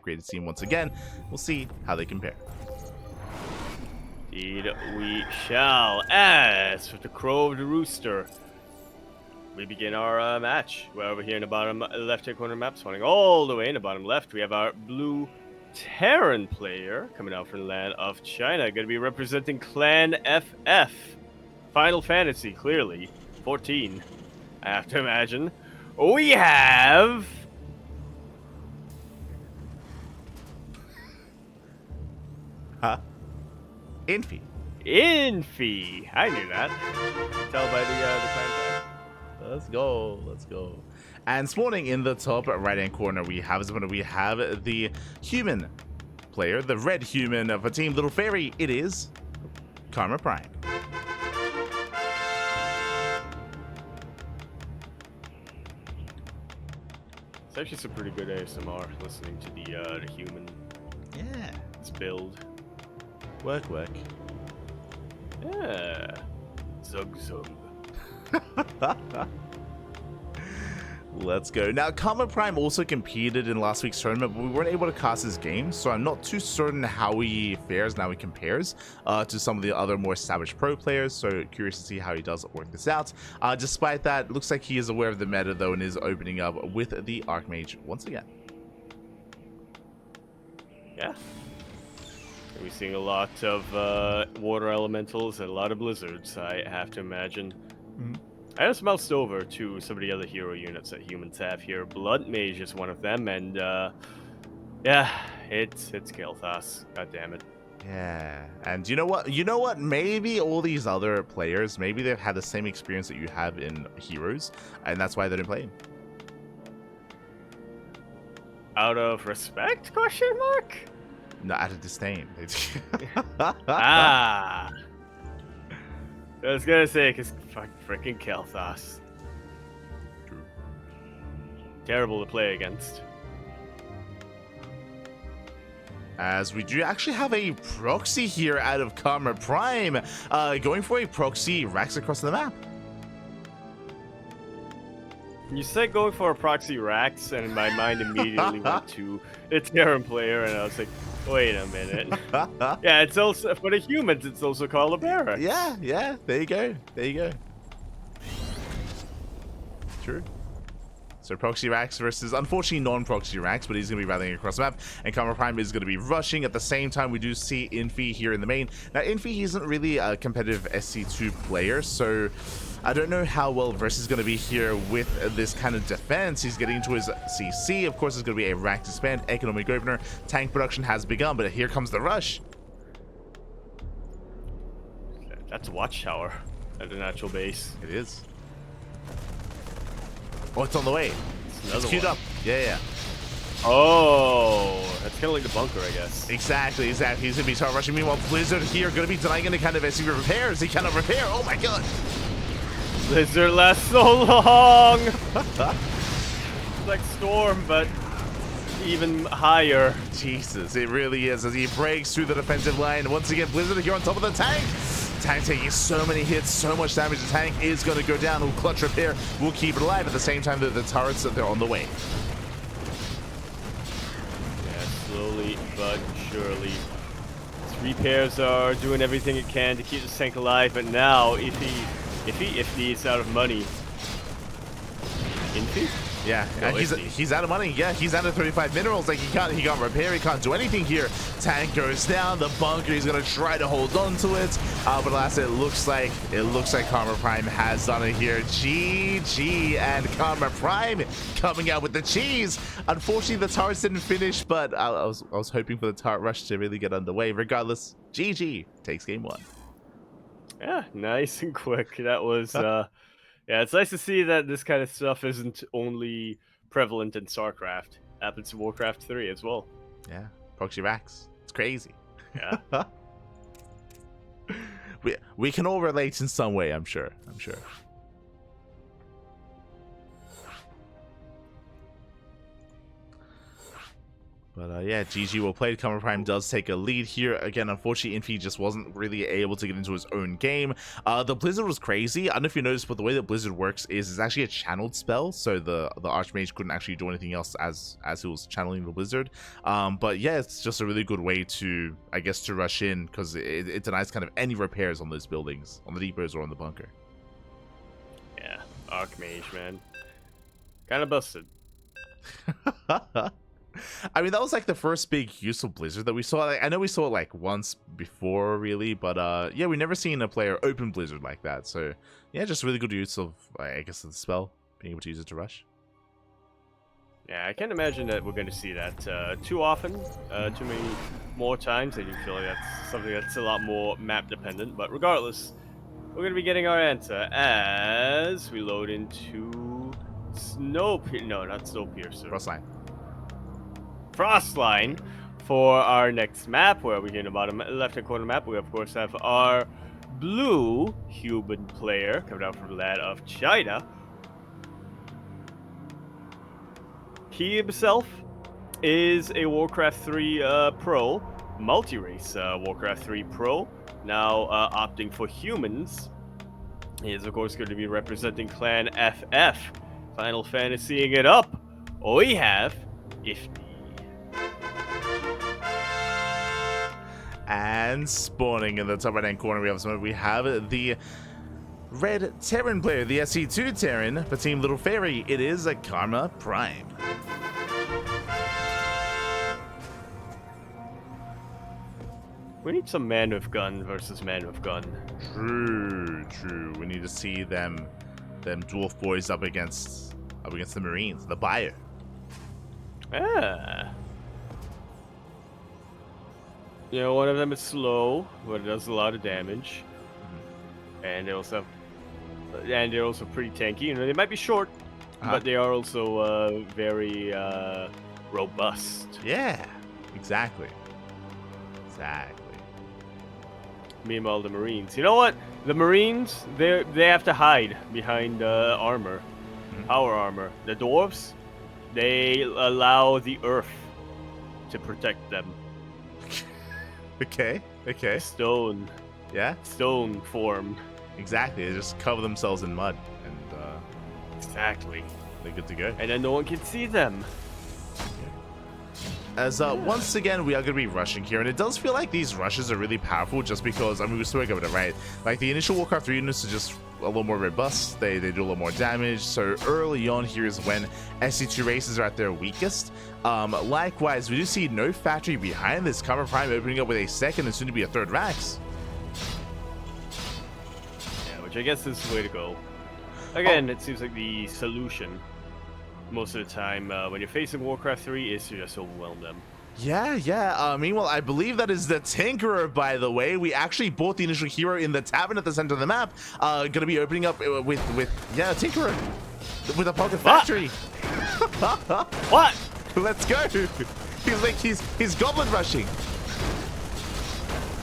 upgraded scene once again. We'll see how they compare. Indeed, we shall. As for the Crow of the Rooster, we begin our match. We're over here in the bottom left-hand corner map, spawning all the way in the bottom left. We have our blue Terran player coming out from the land of China, going to be representing Clan FF. Final Fantasy, clearly. 14, I have to imagine. We have... Huh? Infi. Infi. I knew that. Tell by the clan tag. Let's go. Let's go. And spawning in the top right-hand corner, we have the human player, the red human of a team Little Fairy. It is KarmaPrime. It's actually some pretty good ASMR listening to the human. Yeah. Its build. Work. Yeah. Zug. Let's go. Now, KarmaPrime also competed in last week's tournament, but we weren't able to cast his game, so I'm not too certain how he fares now he compares to some of the other more established pro players, so curious to see how he does work this out. Despite that, looks like he is aware of the meta, though, and is opening up with the Archmage once again. Yeah. We're seeing a lot of water elementals and a lot of blizzards, I have to imagine. Mm-hmm. I just moused over to some of the other hero units that humans have here. Blood Mage is one of them, and yeah, it's Kael'thas. God damn it. Yeah, and you know what? Maybe all these other players, maybe they've had the same experience that you have in Heroes, and that's why they didn't play him. Out of respect? Question mark? No, out of disdain. Ah. I was gonna say, because freaking Kael'thas. True. Terrible to play against. As we do actually have a proxy here out of KarmaPrime, going for a proxy racks across the map. You said going for a proxy Rax, and my mind immediately went to the Terran player, and I was like, wait a minute. Yeah, it's also, for the humans, it's also called a barracks. Yeah, there you go. True. So proxy racks versus, unfortunately, non-proxy racks, but he's going to be rallying across the map, and KarmaPrime is going to be rushing. At the same time, we do see Infi here in the main. Now, Infi isn't really a competitive SC2 player, so I don't know how well Versus is going to be here with this kind of defense. He's getting into his CC. Of course, it's going to be a rack to spend, economic opener. Tank production has begun, but here comes the rush. That's a watchtower at the natural base. It is. Oh, it's on the way. It's queued up. Yeah. Oh, that's kind of like the bunker, I guess. Exactly. He's going to be start rushing. Meanwhile, Blizzard here going to be denying any kind of SC repairs. He cannot repair. Oh my god. Blizzard lasts so long. Like Storm, but even higher. Jesus, it really is, as he breaks through the defensive line. Once again, Blizzard here on top of the tank. Tank taking so many hits, so much damage. The tank is going to go down. Will clutch repair. Will keep it alive. At the same time, the turrets, they're on the way. Yeah, slowly but surely. His repairs are doing everything it can to keep the tank alive, but now if he's out of money. Infi? Yeah, no, he's out of money. Yeah, he's out of 35 minerals. Like he can't repair. He can't do anything here. Tank goes down. The bunker. He's gonna try to hold on to it. But alas, it looks like KarmaPrime has done it here. GG, and KarmaPrime coming out with the cheese. Unfortunately, the turrets didn't finish, but I was hoping for the turret rush to really get underway. Regardless, GG takes game one. Yeah, nice and quick. That was yeah, it's nice to see that this kind of stuff isn't only prevalent in StarCraft. Happens in Warcraft 3 as well. Yeah, proxy racks. It's crazy. Yeah. we can all relate in some way, I'm sure. But yeah, GG well played. KarmaPrime does take a lead here. Again, unfortunately, Infi just wasn't really able to get into his own game. The Blizzard was crazy. I don't know if you noticed, but the way that Blizzard works is it's actually a channeled spell, so the Archmage couldn't actually do anything else as he was channeling the Blizzard. But yeah, it's just a really good way to, I guess, to rush in, because it denies kind of any repairs on those buildings, on the depots or on the bunker. Yeah, Archmage, man. Kind of busted. I mean, that was like the first big use of Blizzard that we saw. Like, I know we saw it like once before, really, but yeah, we've never seen a player open Blizzard like that. So yeah, just really good use of, I guess, the spell, being able to use it to rush. Yeah, I can't imagine that we're going to see that too often, too many more times. I do feel like that's something that's a lot more map dependent. But regardless, we're going to be getting our answer as we load into not Snowpiercer. Frostline. Frostline for our next map, where we get in the bottom left-hand corner map. We of course have our blue human player coming out from the land of China. He himself is a Warcraft 3 pro, multi-race Warcraft 3 pro, now opting for humans. He is of course going to be representing Clan FF, Final Fantasying it up. We have Infi. And spawning in the top right-hand corner, we have the red Terran player, the SC2 Terran for Team Little Fairy. It is a KarmaPrime. We need some man with gun versus man with gun. True. We need to see them dwarf boys up against the Marines, the buyer. Ah. You know, one of them is slow, but it does a lot of damage, and they're also pretty tanky. You know, they might be short, but they are also very robust. Yeah, exactly. Meanwhile, the Marines. You know what? The Marines, they have to hide behind armor, power armor. The dwarves, they allow the earth to protect them. Okay. Stone. Yeah? Stone form. Exactly. They just cover themselves in mud, and exactly. they're good to go. And then no one can see them. As once again, we are going to be rushing here, and it does feel like these rushes are really powerful just because, I mean, we spoke about it, right? Like, the initial Warcraft 3 units are just a little more robust, they do a little more damage, so early on here is when SC2 races are at their weakest. Likewise, we do see no factory behind this, KarmaPrime opening up with a second and soon to be a third Rax. Yeah, which I guess is the way to go. Again, it seems like the solution most of the time when you're facing Warcraft 3 is to just overwhelm them. Yeah. Meanwhile, I believe that is the Tinkerer, by the way. We actually bought the initial hero in the tavern at the center of the map. Gonna be opening up with Tinkerer with a pocket factory. What? Let's go. He's goblin rushing.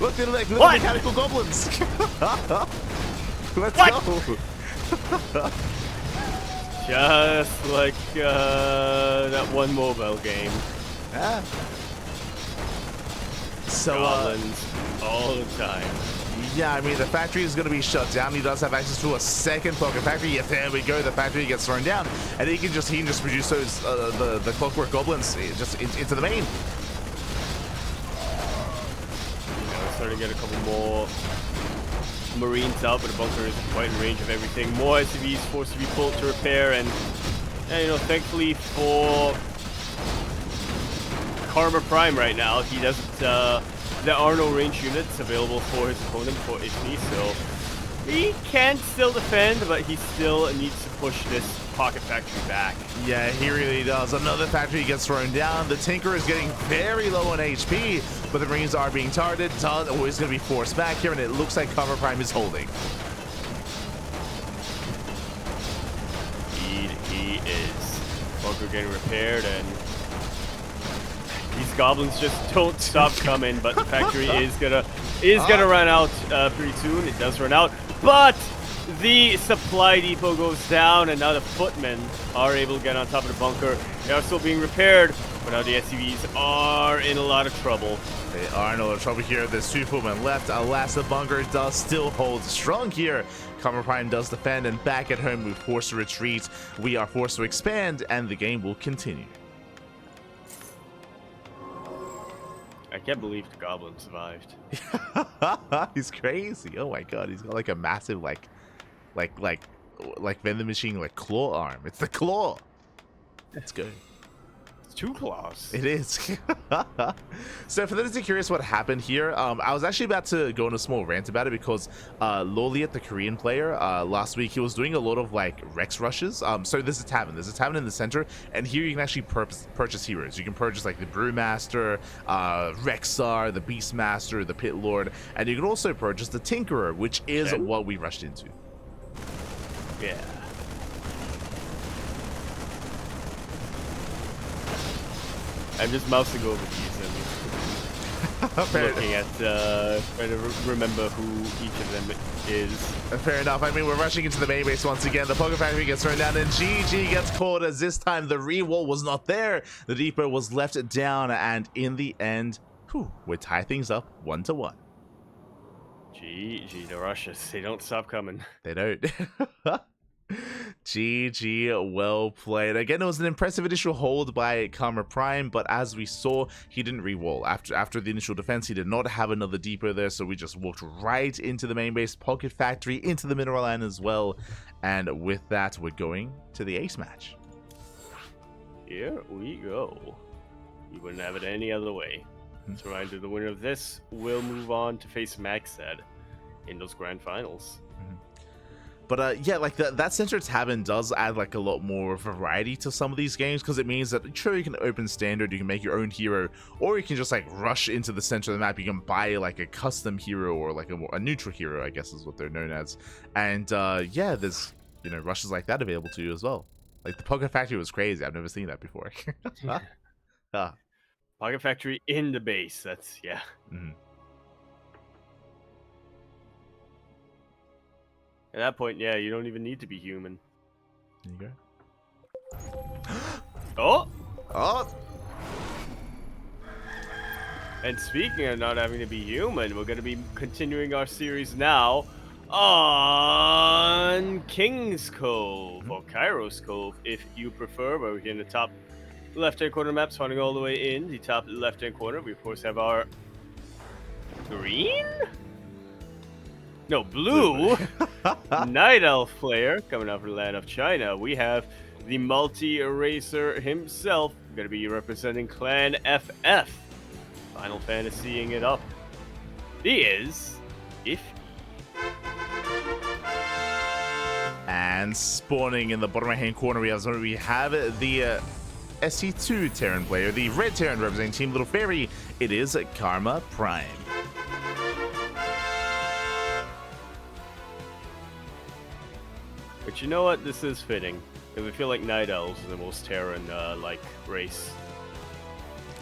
Look at the mechanical goblins. Let's go. Just like that one mobile game. Yeah. So goblins all the time. Yeah, I mean, the factory is going to be shut down. He does have access to a second pocket factory. Yeah, there we go. The factory gets thrown down, and he can just produce those the clockwork goblins just into the main. We're starting to get a couple more Marines out, but the bunker is quite in range of everything. More SCVs forced to be pulled to repair, and you know, thankfully for KarmaPrime right now, he doesn't. There are no range units available for his opponent, for Infi, so he can still defend, but he still needs to push this pocket factory back. Yeah, he really does. Another factory gets thrown down. The Tinker is getting very low on HP, but the Marines are being targeted. Todd always going to be forced back here, and it looks like KarmaPrime is holding. Indeed, he is. Bunker getting repaired, and these goblins just don't stop coming, but the factory is gonna run out pretty soon. It does run out, but the supply depot goes down, and now the footmen are able to get on top of the bunker. They are still being repaired. But now the SCVs are in a lot of trouble. They are in a lot of trouble here. There's 2 footmen left. Alas, the bunker does still hold strong here. KarmaPrime does defend, and back at home, we're forced to retreat. We are forced to expand, and the game will continue. I can't believe the goblin survived. He's crazy. Oh my god, he's got like a massive like vending machine like claw arm. It's the claw. It's good. 2 claws. It is. So for those who are curious what happened here, I was actually about to go on a small rant about it because Loliet, the Korean player, last week he was doing a lot of like Rex rushes. So there's a tavern. There's a tavern in the center, and here you can actually purchase heroes. You can purchase like the Brewmaster, Rexar, the Beastmaster, the Pit Lord, and you can also purchase the Tinkerer, which is what we rushed into. Yeah. I'm just mousing over these and looking at, trying to remember who each of them is. Fair enough. I mean, we're rushing into the main base once again. The Poker Factory gets thrown down, and GG gets caught as this time the re-wall was not there. The depot was left down, and in the end, we tie things up 1-1. GG, the rushes. They don't stop coming. They don't. GG, well played. Again, it was an impressive initial hold by KarmaPrime, but as we saw, he didn't re-wall. After the initial defense, he did not have another depot there, so we just walked right into the main base, Pocket Factory, into the mineral land as well, and with that, we're going to the ace match. Here we go. We wouldn't have it any other way. So reminder, the winner of this will move on to face Maxed in those grand finals. But yeah, like that center tavern does add like a lot more variety to some of these games, because it means that sure, you can open standard, you can make your own hero, or you can just like rush into the center of the map. You can buy like a custom hero or like a neutral hero, I guess is what they're known as. And yeah, there's rushes like that available to you as well. Like the Pocket Factory was crazy. I've never seen that before. Pocket Factory in the base. That's At that point, yeah, you don't even need to be human. There you Oh! go. Oh! And speaking of not having to be human, we're going to be continuing our series now on King's Cove, or Kairos Cove, if you prefer. We're here in the top left-hand corner map, spawning all the way in the top left-hand corner. We, of course, have our green? No, blue Night Elf player coming out from the land of China. We have the multi-eraser himself, going to be representing Clan FF. Final Fantasying it up. He is Infi. And spawning in the bottom right-hand corner, we have the SC2 Terran player, the red Terran representing Team Little Fairy. It is KarmaPrime. But you know what? This is fitting. Because I feel like Night Elves are the most Terran like race.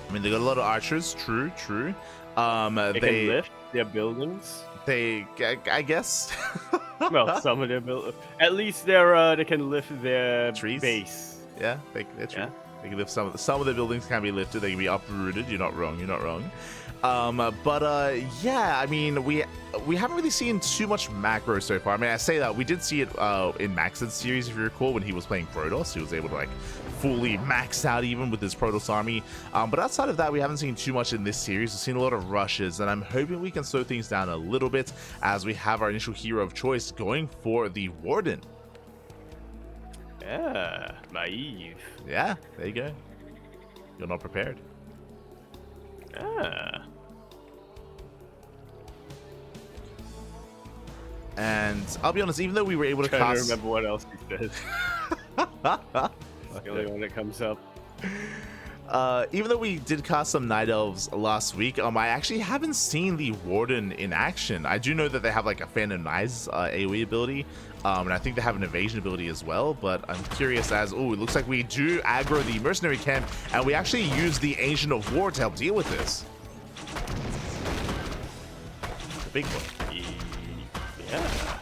I mean, they got a lot of archers. True. They can lift their buildings. I guess. Well, some of their buildings. At least they can lift their trees. Base. Yeah, they're true. Yeah. They can lift some of the buildings can be lifted. They can be uprooted. You're not wrong. Yeah, I mean, we haven't really seen too much macro so far. I mean, I say that we did see it in Maxed's series, if you recall, when he was playing Protoss. He was able to like fully max out even with his Protoss army. But outside of that, we haven't seen too much in this series. We've seen a lot of rushes, and I'm hoping we can slow things down a little bit as we have our initial hero of choice going for the Warden. Yeah, naive. Yeah, there you go. You're not prepared. Ah. And I'll be honest, even though we were able to I cast... don't remember what else he said. It's the only one that comes up. Even though we did cast some Night Elves last week, I actually haven't seen the Warden in action. I do know that they have like a Phantom Knives AoE ability, and I think they have an evasion ability as well, but I'm curious as, it looks like we do aggro the mercenary camp, and we actually use the Ancient of War to help deal with this. The big one. Yeah.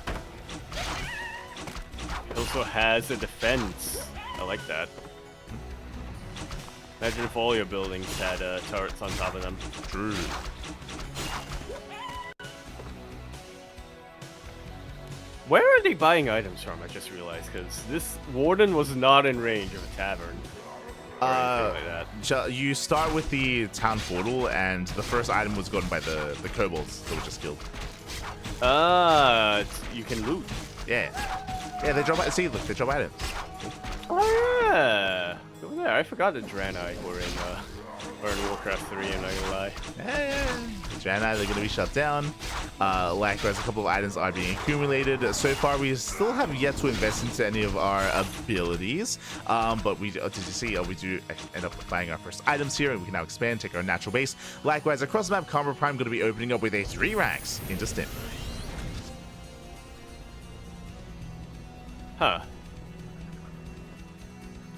It also has a defense. I like that. Imagine if all your buildings had turrets on top of them. True. Where are they buying items from? I just realized, because this warden was not in range of a tavern. Or anything like that. You start with the town portal, and the first item was gotten by the kobolds that were just killed. You can loot. Yeah. Yeah, they drop items. See, look, they drop items. Oh, yeah. Over there. I forgot that Draenei were in Warcraft 3, I'm not gonna lie. Yeah. Draenei, they're going to be shut down. Likewise, a couple of items are being accumulated. So far, we still have yet to invest into any of our abilities. But we, did you see, we do end up buying our first items here, and we can now expand, take our natural base. Likewise, across the map, KarmaPrime going to be opening up with a 3 ranks into Stim. Huh.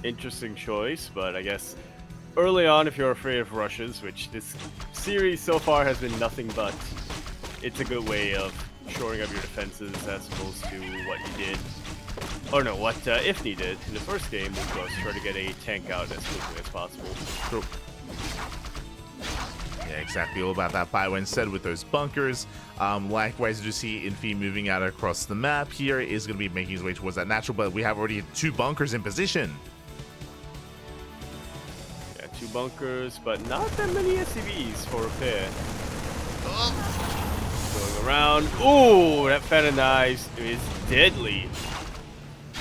Interesting choice, but I guess early on, if you're afraid of rushes, which this series so far has been nothing but, it's a good way of shoring up your defenses as opposed to what you did, or no, what Infi did in the first game, which was try to get a tank out as quickly as possible. True. Yeah, exactly. All about that buy when said with those bunkers. Likewise, you see Infi moving out across the map here is going to be making his way towards that natural, but we have already 2 bunkers in position. Yeah, 2 bunkers, but not that many SCVs for repair. Going around. Ooh, that Phantom Knives is deadly.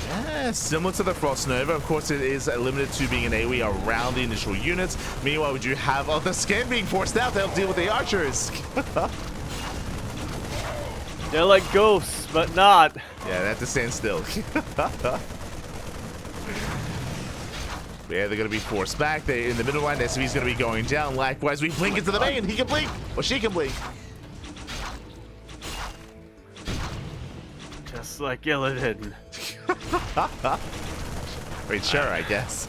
Yeah, similar to the Frost Nova. Of course, it is limited to being an AoE around the initial units. Meanwhile, we do have the skin being forced out to help deal with the archers. They're like ghosts, but not. Yeah, they have to stand still. Yeah, they're going to be forced back. They in the middle line. SCV's going to be going down. Likewise, we blink into the main. He can blink. Or she can blink. Just like Illidan. Wait, sure, I guess.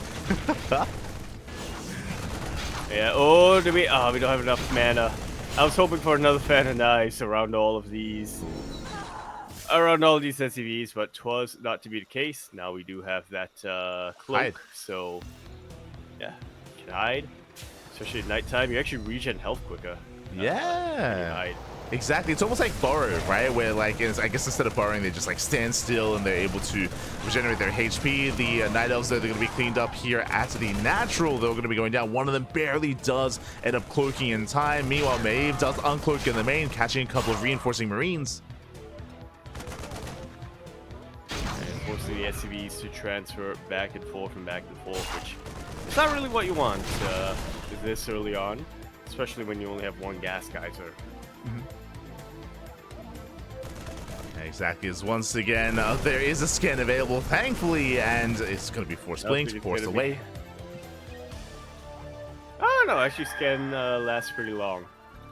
Yeah, oh, we don't have enough mana. I was hoping for another Phantom Knives around all of these. Around all these SCVs, but 'twas not to be the case. Now we do have that cloak, Hide. so yeah, you can hide. Especially at nighttime, you actually regen health quicker. Yeah. Hide. Exactly. It's almost like burrow, right? Where like I guess instead of burrowing, they just like stand still and they're able to regenerate their HP. The Night Elves, though, they're going to be cleaned up here at the natural. They're going to be going down. One of them barely does end up cloaking in time. Meanwhile, Maeve does uncloak in the main, catching a couple of reinforcing Marines. And forcing the SCVs to transfer back and forth, which is not really what you want this early on, especially when you only have 1 gas geyser. Exactly, as once again, there is a skin available, thankfully, and it's going to be forced blinked, forced away. Oh no, actually scan lasts pretty long.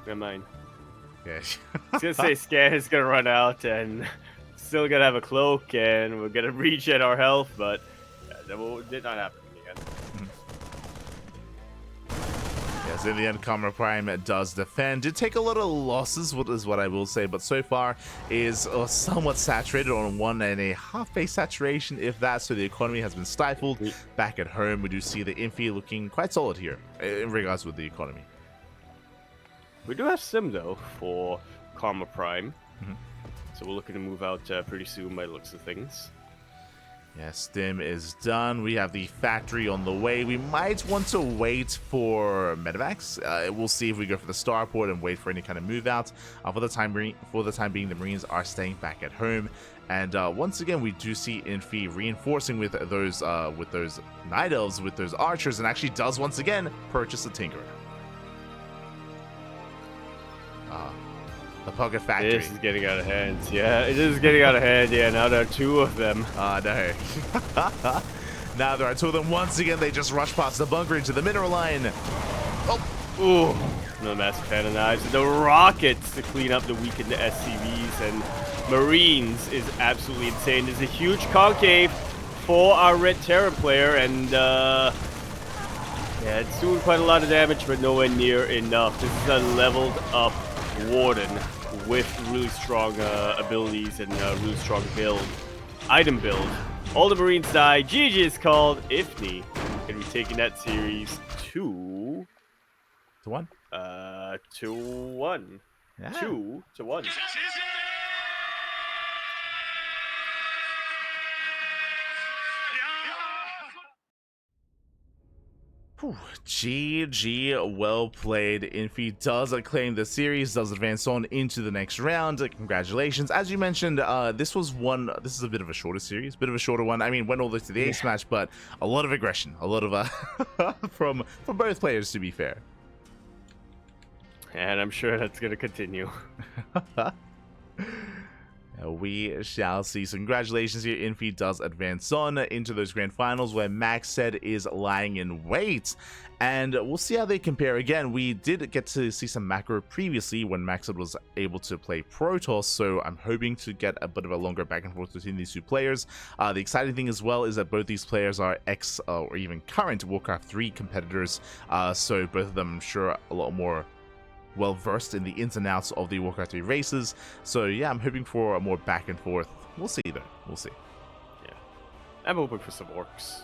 Never mind. Yeah. I was going to say scan is going to run out and still going to have a cloak and we're going to regen our health, but that did not happen in the end. Yes, in the end, KarmaPrime does defend. Did take a lot of losses, is what I will say, but so far is somewhat saturated on 1.5 base saturation, if that. So the economy has been stifled. Back at home, we do see the Infi looking quite solid here in regards with the economy. We do have Sim though for KarmaPrime, so we're looking to move out pretty soon by the looks of things. Yeah, Stim is done. We have the factory on the way. We might want to wait for medevacs. We'll see if we go for the starport and wait for any kind of move out. For the time being, the Marines are staying back at home. And once again, we do see Infi reinforcing with those Night Elves, with those archers, and actually does once again purchase a Tinkerer. The Pocket Factory. This is getting out of hand. Yeah, it is getting out of hand. Yeah, now there are 2 of them. No. Now there are 2 of them. Once again, they just rush past the bunker into the mineral line. Oh, ooh. No massive Phantom Knives. The rockets to clean up the weakened SCVs and Marines is absolutely insane. There's a huge concave for our Red Terror player, and yeah, it's doing quite a lot of damage, but nowhere near enough. This is a leveled up Warden with really strong abilities and really strong item build. All the Marines die. GG is called. Infi gonna be taking that series 2 To 1? 2-1. Yeah. 2-1. Whew. GG, well played. Infi does claim the series, does advance on into the next round. Congratulations. As you mentioned, this is a bit of a shorter series, bit of a shorter one. I mean, went all the way to the ace match, but a lot of aggression, a lot of from both players, to be fair. And I'm sure that's going to continue. We shall see. So congratulations here. Infi does advance on into those grand finals where Max said is lying in wait. And we'll see how they compare. Again, we did get to see some macro previously when Maxed was able to play Protoss, so I'm hoping to get a bit of a longer back and forth between these two players. The exciting thing as well is that both these players are ex or even current Warcraft 3 competitors, so both of them I'm sure a lot more well versed in the ins and outs of the Warcraft 3 races. So yeah, I'm hoping for a more back and forth. We'll see though. We'll see. Yeah. I'm hoping for some orcs.